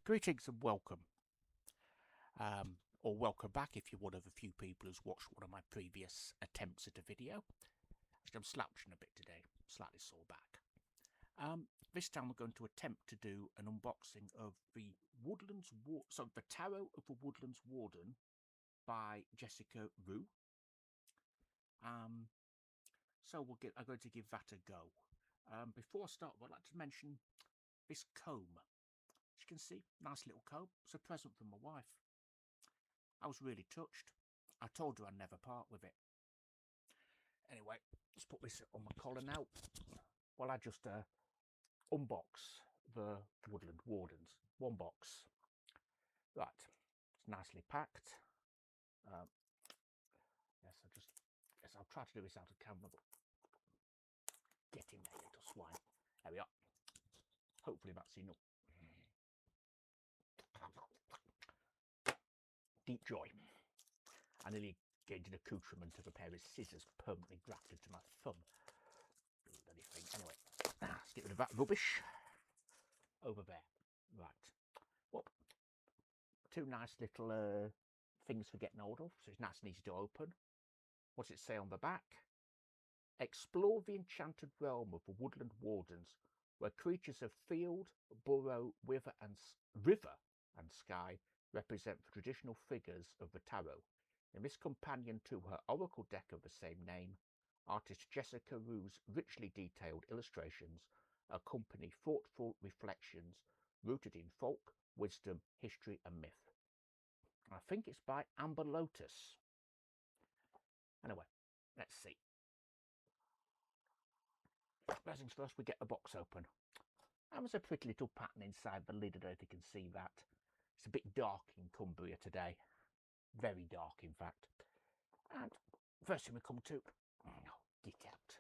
Greetings and welcome, or welcome back if you're one of a few people who's watched one of my previous attempts at a video. Actually, I'm slouching a bit today, slightly sore back. This time we're going to attempt to do an unboxing of the the Tarot of the Woodlands Warden by Jessica Rue. So I'm going to give that a go. Before I start, I'd like to mention this comb. As you can see, nice little comb. It's a present from my wife. I was really touched. I told her I'd never part with it. Anyway, let's put this on my collar now. Well, I just unbox the Woodland Wardens. One box. Right, it's nicely packed. I'll try to do this out of camera, but get in there, little swine. There we are. Hopefully that's enough. Deep joy. I nearly gained an accoutrement of a pair of scissors permanently grafted to my thumb. Bloody thing. Anyway, let's get rid of that rubbish. Over there. Right. Well, two nice little things for getting hold of, so it's nice and easy to open. What's it say on the back? Explore the enchanted realm of the Woodland Wardens, where creatures of field, burrow, river and sky represent the traditional figures of the tarot. In this companion to her oracle deck of the same name, artist Jessica Rue's richly detailed illustrations accompany thoughtful reflections rooted in folk, wisdom, history and myth. I think it's by Amber Lotus. Anyway, let's see. First things first, we get the box open. And there's a pretty little pattern inside the lid. I don't know if you can see that. It's a bit dark in Cumbria today. Very dark, in fact. And first thing we come to, get out.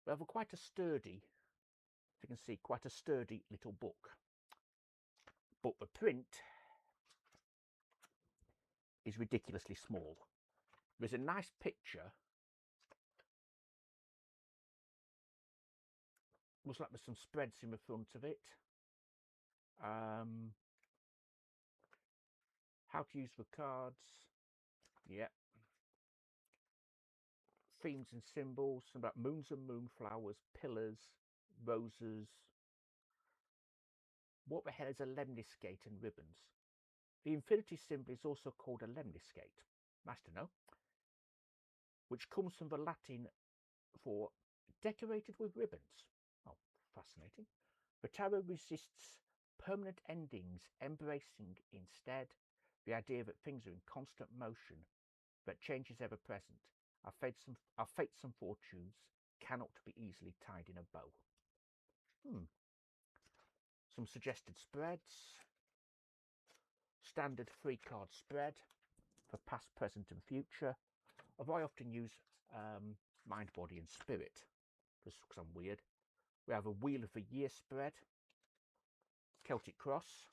We have quite a sturdy, as you can see, quite a sturdy little book. But the print is ridiculously small. There's a nice picture. Looks like there's some spreads in the front of it. How to use the cards. Yep. Themes and symbols. Some about moons and moonflowers, pillars, roses. What the hell is a lemniscate and ribbons? The infinity symbol is also called a lemniscate. Nice to know. Which comes from the Latin for decorated with ribbons. Oh, fascinating. The tarot resists permanent endings, embracing instead the idea that things are in constant motion, that change is ever present. Our fates and fortunes cannot be easily tied in a bow. Some suggested spreads. Standard 3-card spread for past, present and future. Although I often use mind, body and spirit, because I'm weird. We have a Wheel of the Year spread. Celtic Cross.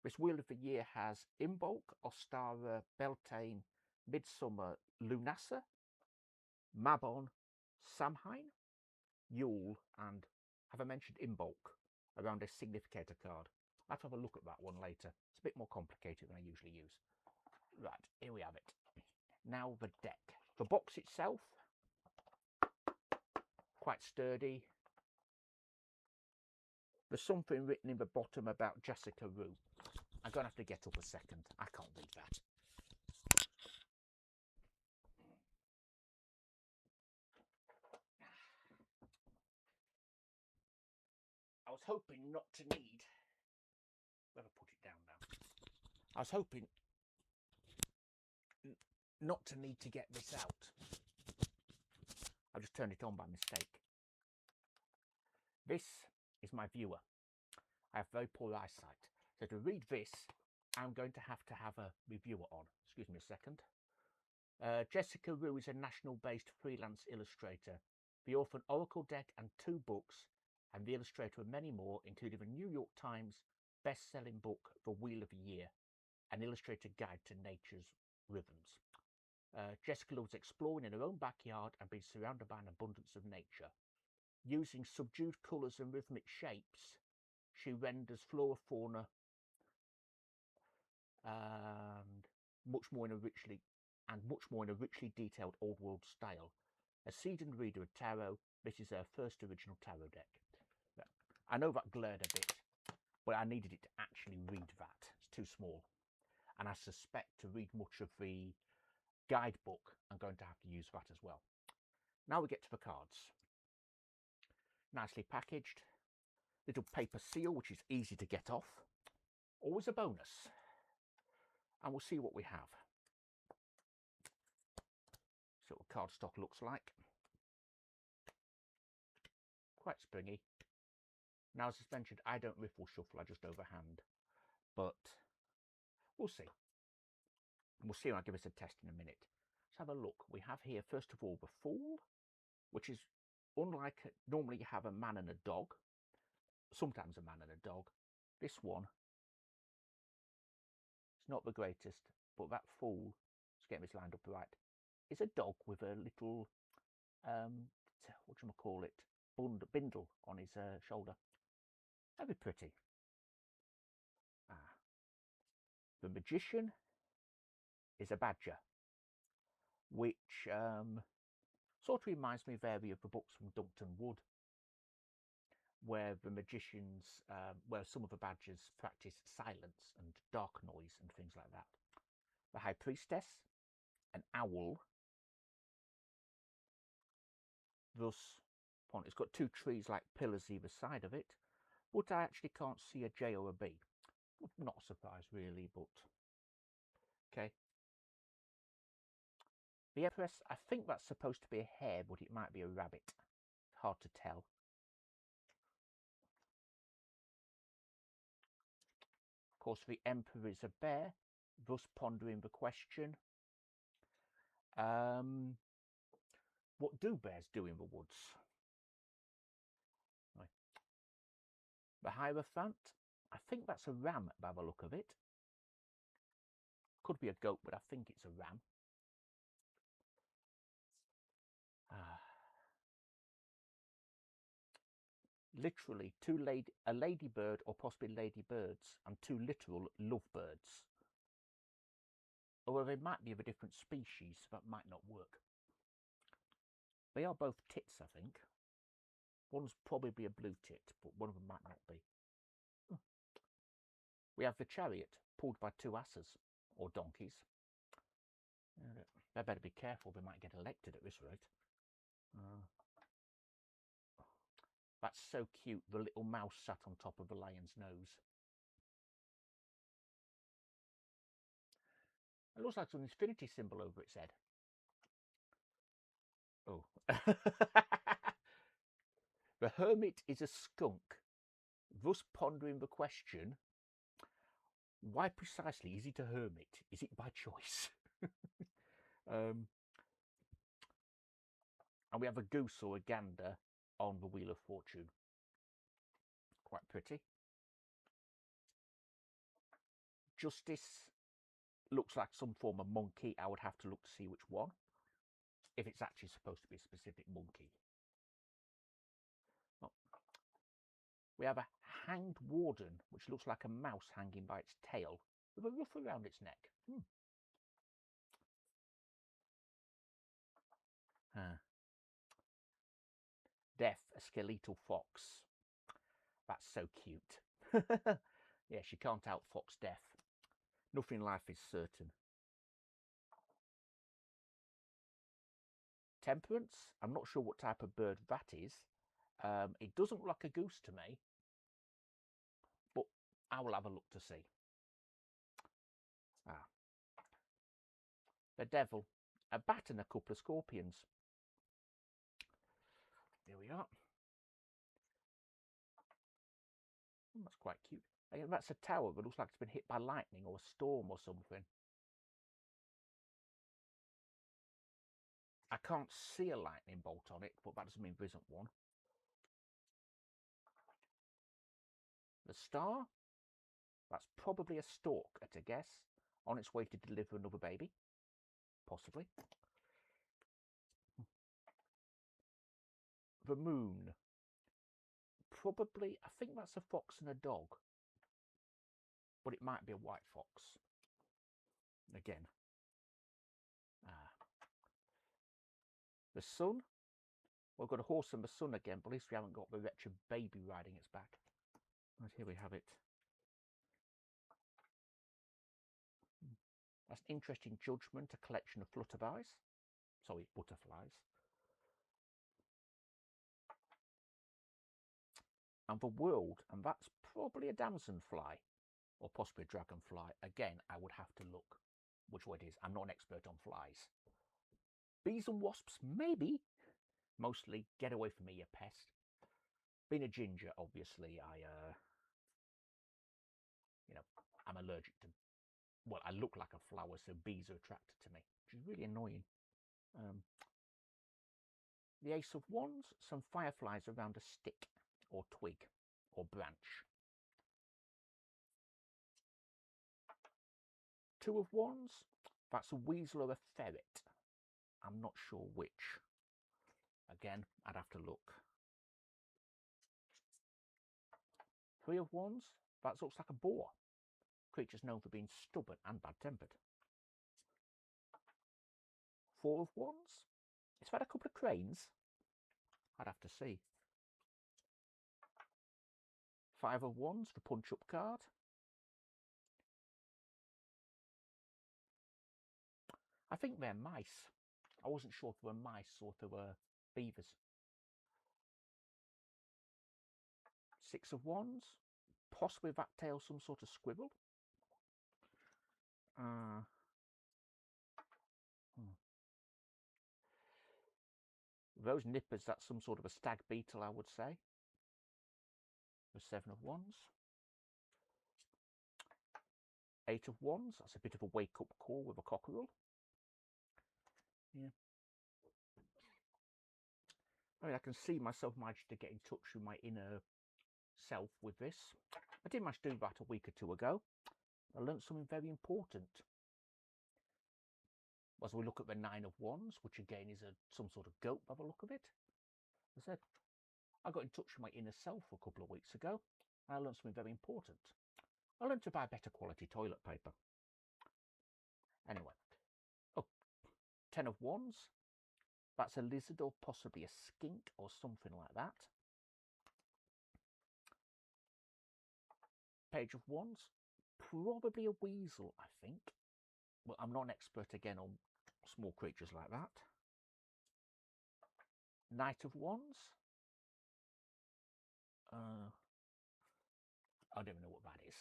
This Wheel of the Year has Imbolc, Ostara, Beltane, Midsummer, Lunasa, Mabon, Samhain, Yule, and have I mentioned Imbolc around a significator card? I'll have to have a look at that one later. It's a bit more complicated than I usually use. Right, here we have it. Now the deck. The box itself, quite sturdy. There's something written in the bottom about Jessica Rue. I'm going to have to get up a second. I can't read that. I was hoping not to need... Where have I put it down now? I was hoping not to need to get this out. I just turned it on by mistake. This is my viewer. I have very poor eyesight. So to read this, I'm going to have a reviewer on. Excuse me a second. Jessica Rue is a national-based freelance illustrator. The author of an oracle deck and 2 books, and the illustrator of many more, including the New York Times best-selling book, The Wheel of the Year, an illustrator guide to nature's rhythms. Jessica loves exploring in her own backyard and being surrounded by an abundance of nature. Using subdued colours and rhythmic shapes, She renders flora, fauna, and much more in a richly detailed old world style. A seasoned reader of tarot, this is her first original tarot deck. I know that glared a bit, but I needed it to actually read that. It's too small. And I suspect to read much of the guidebook, I'm going to have to use that as well. Now we get to the cards. Nicely packaged. Little paper seal, which is easy to get off. Always a bonus. And we'll see what we have. See what cardstock looks like. Quite springy. Now, as I mentioned, I don't riffle shuffle, I just overhand. But we'll see. And we'll see when I give us a test in a minute. Let's have a look. We have here, first of all, the Fool, which is unlike, normally you have a man and a dog. Sometimes a man and a dog. This one, it's not the greatest, but that Fool, let's get this lined up right, is a dog with a little, whatchamacallit, bindle on his shoulder. Very pretty. The Magician is a badger, which sort of reminds me very of the books from Dumpton Wood, where the magicians, where some of the badgers practice silence and dark noise and things like that. The High Priestess, an owl. Thus, it's got two trees like pillars either side of it, but I actually can't see a J or a B. Not a surprise really, but okay. The Empress, I think that's supposed to be a hare, but it might be a rabbit. Hard to tell. Of course, the Emperor is a bear, thus pondering the question. What do bears do in the woods? Right. The Hierophant, I think that's a ram by the look of it. Could be a goat, but I think it's a ram. Literally a ladybird or possibly ladybirds and two literal lovebirds. Although they might be of a different species, so that might not work. They are both tits, I think. One's probably a blue tit, but one of them might not be. We have the Chariot, pulled by two asses, or donkeys. They better be careful, they might get elected at this rate. That's so cute, the little mouse sat on top of the lion's nose. It looks like an infinity symbol over its head. Oh. The Hermit is a skunk, thus pondering the question, why precisely is it a hermit? Is it by choice? And we have a goose or a gander on the Wheel of Fortune. Quite pretty. Justice looks like some form of monkey. I would have to look to see which one, if it's actually supposed to be a specific monkey. Oh. We have a hanged Warden, which looks like a mouse hanging by its tail with a ruff around its neck. Death, a skeletal fox. That's so cute. Yes, you can't outfox death. Nothing in life is certain. Temperance, I'm not sure what type of bird that is. It doesn't look like a goose to me, but I will have a look to see. The Devil, a bat and a couple of scorpions. There we are. That's quite cute. Again, that's a tower that looks like it's been hit by lightning or a storm or something. I can't see a lightning bolt on it, but that doesn't mean there isn't one. The Star, that's probably a stork at a guess, on its way to deliver another baby, possibly. The Moon, probably, I think that's a fox and a dog, but it might be a white fox. Again, the sun. We've got a horse and the sun again, but at least we haven't got the wretched baby riding its back. Right, here we have it. That's an interesting judgment, a collection of flutterflies. Sorry, butterflies. And the world, and that's probably a damsonfly, or possibly a dragonfly. Again, I would have to look which way it is. I'm not an expert on flies. Bees and wasps, maybe. Mostly, get away from me, you pest. Being a ginger, obviously, I'm allergic to, well, I look like a flower, so bees are attracted to me, which is really annoying. The Ace of Wands, some fireflies around a stick or twig or branch. Two of Wands, that's a weasel or a ferret. I'm not sure which. Again, I'd have to look. Three of Wands, that looks like a boar. Creature's known for being stubborn and bad-tempered. Four of Wands, it's had a couple of cranes. I'd have to see. Five of Wands, the punch-up card. I think they're mice. I wasn't sure if they were mice or if they were beavers. Six of Wands, possibly that tail some sort of squirrel. Those nippers, that's some sort of a stag beetle, I would say. The Seven of Wands. Eight of Wands, that's a bit of a wake-up call with a cockerel. Yeah. I mean, I can see myself managed to get in touch with my inner self with this. I did manage to do that a week or two ago. I learnt something very important. As we look at the Nine of Wands, which again is some sort of goat by the look of it. As I said, I got in touch with my inner self a couple of weeks ago, and I learned something very important. I learned to buy better quality toilet paper. Anyway, oh, Ten of Wands. That's a lizard or possibly a skink or something like that. Page of Wands. Probably a weasel, I think. Well, I'm not an expert again on small creatures like that. Knight of Wands. I don't even know what that is.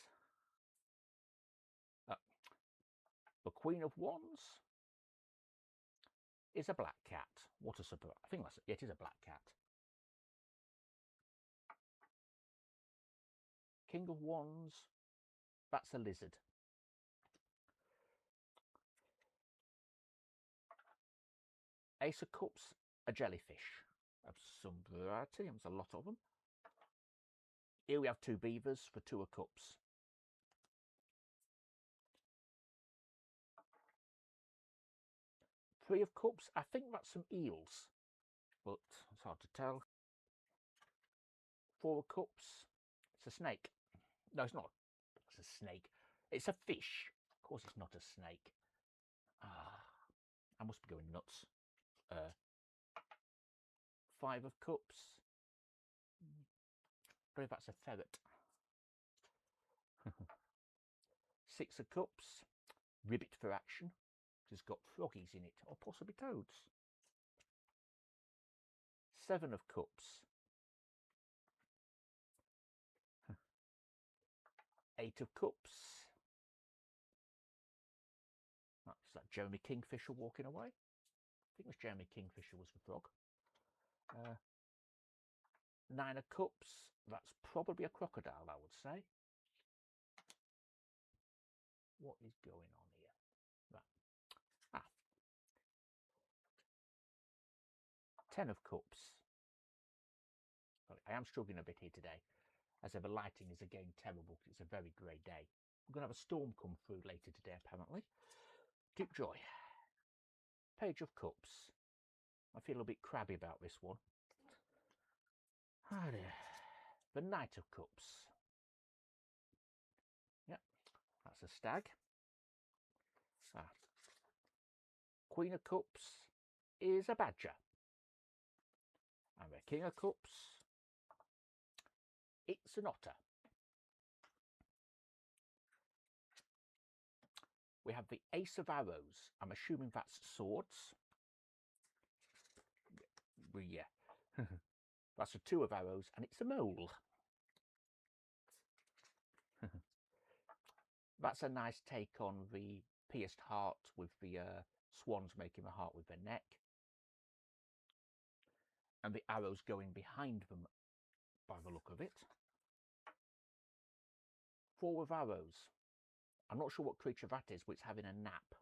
The Queen of Wands is a black cat. What a surprise. I think it is a black cat. King of Wands, that's a lizard. Ace of Cups, a jellyfish of some variety. There's a lot of them. Here we have two beavers for Two of Cups. Three of Cups, I think that's some eels, but it's hard to tell. Four of Cups, it's a snake. No, it's not. It's a snake. It's a fish. Of course it's not a snake. I must be going nuts. Five of Cups. I believe that's a ferret. Six of Cups. Ribbit for action. It's got froggies in it, or possibly toads. Seven of Cups. Eight of Cups. Is that Jeremy Kingfisher walking away? I think it was Jeremy Kingfisher was the frog. Nine of Cups. That's probably a crocodile, I would say. What is going on here? Right. Ten of Cups. I am struggling a bit here today, as the lighting is again terrible because it's a very grey day. We're going to have a storm come through later today, apparently. Deep joy. Page of Cups. I feel a bit crabby about this one. Oh dear. the Knight of Cups. Yep, that's a stag. Queen of Cups is a badger. And the King of Cups, it's an otter. We have the Ace of Arrows. I'm assuming that's swords. Yeah. That's a Two of Arrows, and it's a mole. That's a nice take on the pierced heart with the swans making the heart with their neck. And the arrows going behind them by the look of it. Four of Arrows. I'm not sure what creature that is, but it's having a nap.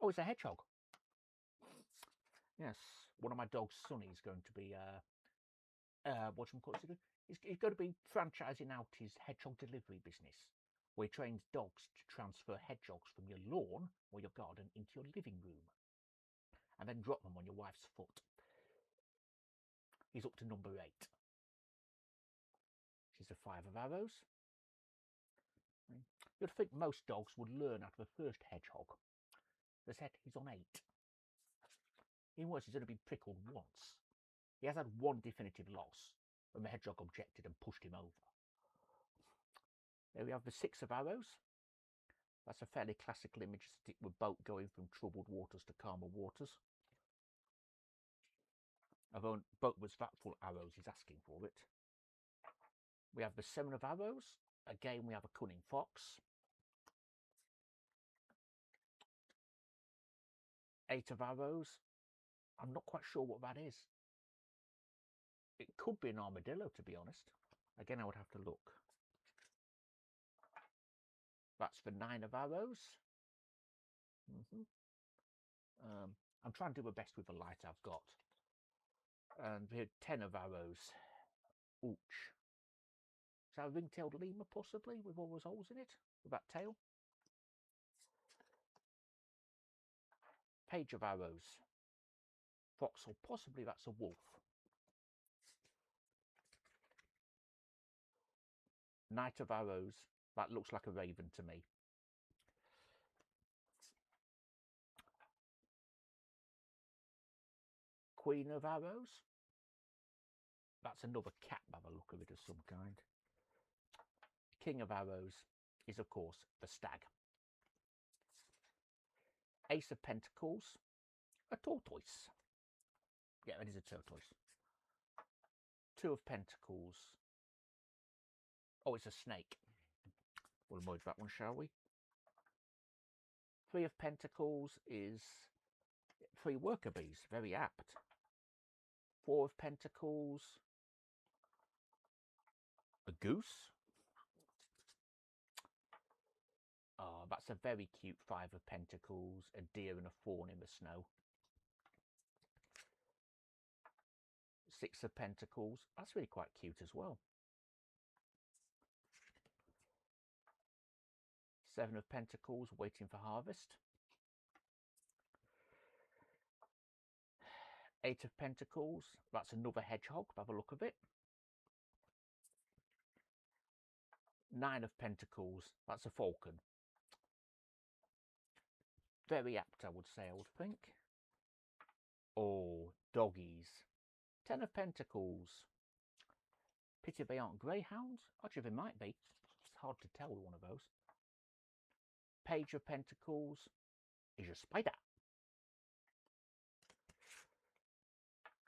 Oh, it's a hedgehog. Yes, one of my dog's Sonny is going to be, he's going to be franchising out his hedgehog delivery business, where he trains dogs to transfer hedgehogs from your lawn or your garden into your living room, and then drop them on your wife's foot. He's up to number 8. She's a 5 of Arrows. You'd think most dogs would learn out of the first hedgehog. They said he's on 8. Even worse, he's only been prickled once. He has had one definitive loss when the hedgehog objected and pushed him over. There we have the 6 of Arrows. That's a fairly classical image of a boat going from troubled waters to calmer waters. Although a boat was that full of arrows, he's asking for it. We have the 7 of Arrows. Again, we have a cunning fox. 8 of Arrows. I'm not quite sure what that is. It could be an armadillo, to be honest. Again, I would have to look. That's the 9 of Arrows. I'm trying to do my best with the light I've got. And we had 10 of Arrows. Ouch. Is that a ring-tailed lemur, possibly, with all those holes in it? With that tail? Page of Arrows. Fox, or possibly that's a wolf. Knight of Arrows. That looks like a raven to me. Queen of Arrows. That's another cat by the look of it of some kind. King of Arrows is, of course, the stag. Ace of Pentacles, a tortoise. Yeah, that is a tortoise. 2 of Pentacles. Oh, it's a snake. We'll avoid that one, shall we? 3 of Pentacles is 3 worker bees, very apt. 4 of Pentacles, a goose. Oh, that's a very cute 5 of Pentacles, a deer and a fawn in the snow. 6 of Pentacles, that's really quite cute as well. 7 of Pentacles, waiting for harvest. 8 of Pentacles, that's another hedgehog by the look of it. 9 of Pentacles, that's a falcon. Very apt, I would say, I would think. Oh, doggies. 10 of Pentacles. Pity they aren't greyhounds. Actually, they might be. It's hard to tell with one of those. Page of Pentacles is a spider.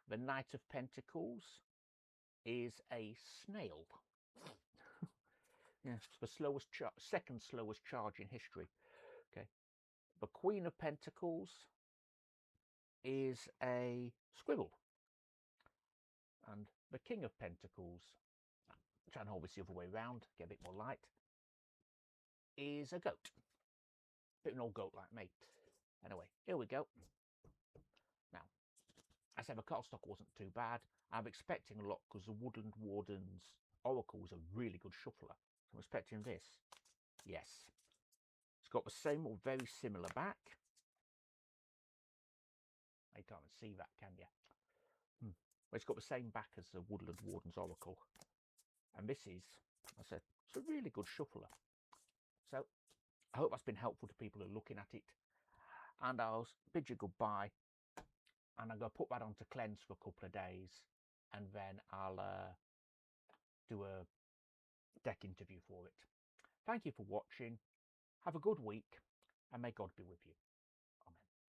The Knight of Pentacles is a snail. Yes, the second slowest charge in history. Okay. The Queen of Pentacles is a squirrel. And the King of Pentacles, trying to hold this the other way around, get a bit more light, is a goat. Bit of an old goat like me. Anyway, here we go. Now, I said the cardstock wasn't too bad. I'm expecting a lot because the Woodland Wardens Oracle was a really good shuffler. So I'm expecting this. Yes. It's got the same or very similar back. You can't see that, can you? Well, it's got the same back as the Woodland Warden's Oracle. And this is, I said, it's a really good shuffler. So I hope that's been helpful to people who are looking at it. And I'll bid you goodbye. And I'm going to put that on to cleanse for a couple of days. And then I'll do a deck interview for it. Thank you for watching. Have a good week. And may God be with you.